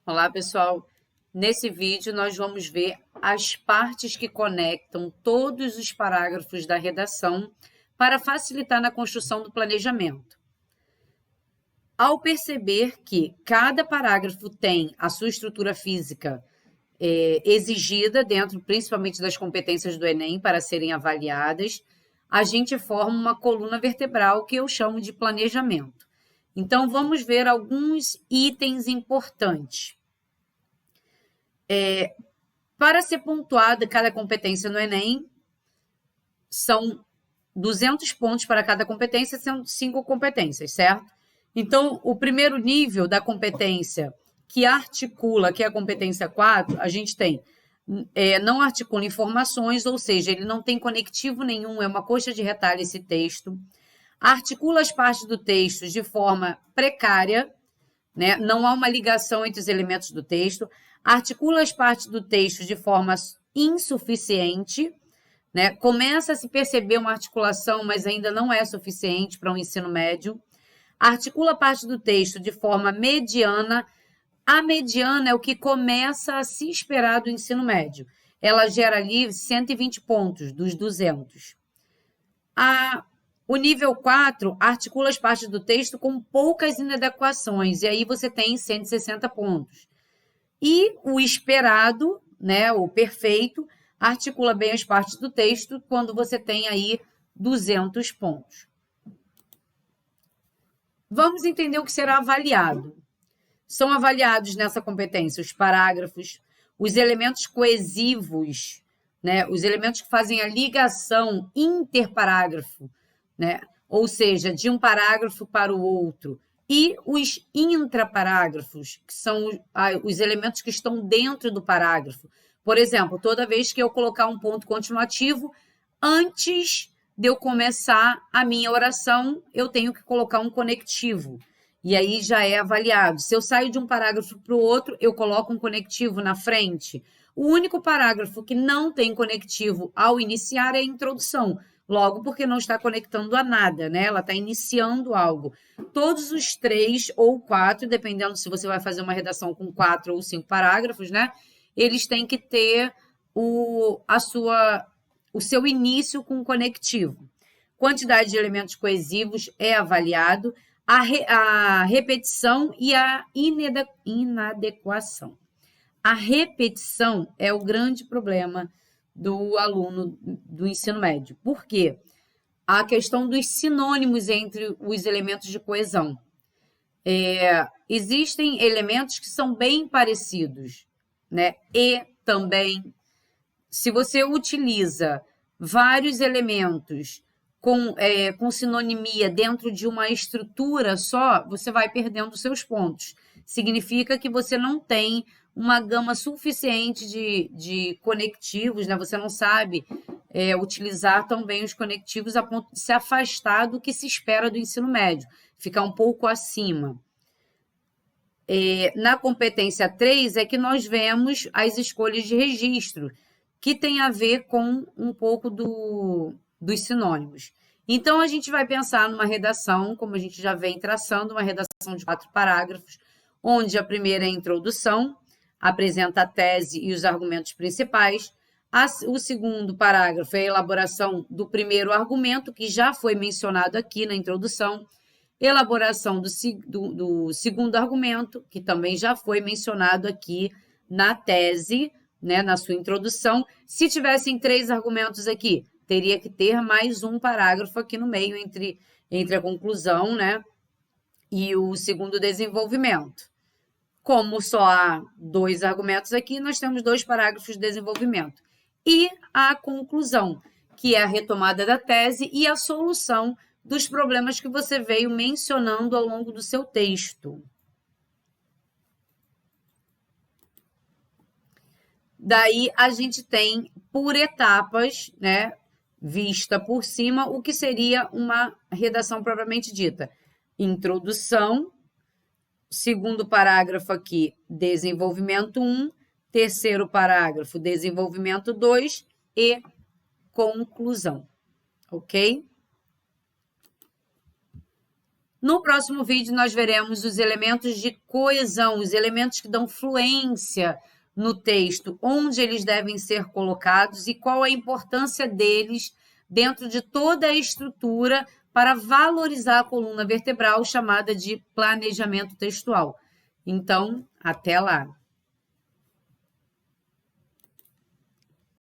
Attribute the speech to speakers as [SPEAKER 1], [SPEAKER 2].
[SPEAKER 1] Olá, pessoal. Nesse vídeo, nós vamos ver as partes que conectam todos os parágrafos da redação para facilitar na construção do planejamento. Ao perceber que cada parágrafo tem a sua estrutura física exigida dentro, principalmente das competências do Enem, para serem avaliadas, a gente forma uma coluna vertebral que eu chamo de planejamento. Então, vamos ver alguns itens importantes. Para ser pontuada cada competência no Enem, são 200 pontos para cada competência, são 5 competências, certo? Então, o primeiro nível da competência que articula, que é a competência 4, a gente tem não articula informações, ou seja, ele não tem conectivo nenhum, é uma coxa de retalho esse texto. Articula as partes do texto de forma precária, né? Não há uma ligação entre os elementos do texto. Articula as partes do texto de forma insuficiente, né? Começa a se perceber uma articulação, mas ainda não é suficiente para um ensino médio. Articula parte do texto de forma mediana. A mediana é o que começa a se esperar do ensino médio. Ela gera ali 120 pontos dos 200. O nível 4 articula as partes do texto com poucas inadequações, e aí você tem 160 pontos. E o esperado, né, o perfeito, articula bem as partes do texto quando você tem aí 200 pontos. Vamos entender o que será avaliado. São avaliados nessa competência os parágrafos, os elementos coesivos, né, os elementos que fazem a ligação interparágrafo, né, ou seja, de um parágrafo para o outro, e os intraparágrafos, que são os elementos que estão dentro do parágrafo. Por exemplo, toda vez que eu colocar um ponto continuativo, antes de eu começar a minha oração, eu tenho que colocar um conectivo. E aí já é avaliado. Se eu saio de um parágrafo para o outro, eu coloco um conectivo na frente. O único parágrafo que não tem conectivo ao iniciar é a introdução. Logo, porque não está conectando a nada, né? Ela está iniciando algo. Todos os 3 ou 4, dependendo se você vai fazer uma redação com 4 ou 5 parágrafos, né? Eles têm que ter o seu início com conectivo. Quantidade de elementos coesivos é avaliado. A repetição e a inadequação. A repetição é o grande problema do aluno do ensino médio. Por quê? A questão dos sinônimos entre os elementos de coesão. Existem elementos que são bem parecidos, né? E também, se você utiliza vários elementos com sinonimia dentro de uma estrutura só, você vai perdendo seus pontos. Significa que você não tem uma gama suficiente de conectivos, né? Você não sabe utilizar tão bem os conectivos a ponto de se afastar do que se espera do ensino médio, ficar um pouco acima. Na competência 3 é que nós vemos as escolhas de registro, que tem a ver com um pouco dos sinônimos. Então, a gente vai pensar numa redação, como a gente já vem traçando, uma redação de 4 parágrafos, onde a primeira é a introdução, apresenta a tese e os argumentos principais. O segundo parágrafo é a elaboração do primeiro argumento, que já foi mencionado aqui na introdução, elaboração do segundo argumento, que também já foi mencionado aqui na tese, né, na sua introdução. Se tivessem 3 argumentos aqui, teria que ter mais um parágrafo aqui no meio entre a conclusão, né, e o segundo desenvolvimento. Como só há 2 argumentos aqui, nós temos 2 parágrafos de desenvolvimento. E a conclusão, que é a retomada da tese e a solução dos problemas que você veio mencionando ao longo do seu texto. Daí a gente tem por etapas, né, vista por cima, o que seria uma redação propriamente dita. Introdução, segundo parágrafo aqui, desenvolvimento 1, terceiro parágrafo, desenvolvimento 2 e conclusão, ok? No próximo vídeo, nós veremos os elementos de coesão, os elementos que dão fluência no texto, onde eles devem ser colocados e qual a importância deles dentro de toda a estrutura para valorizar a coluna vertebral, chamada de planejamento textual. Então, até lá!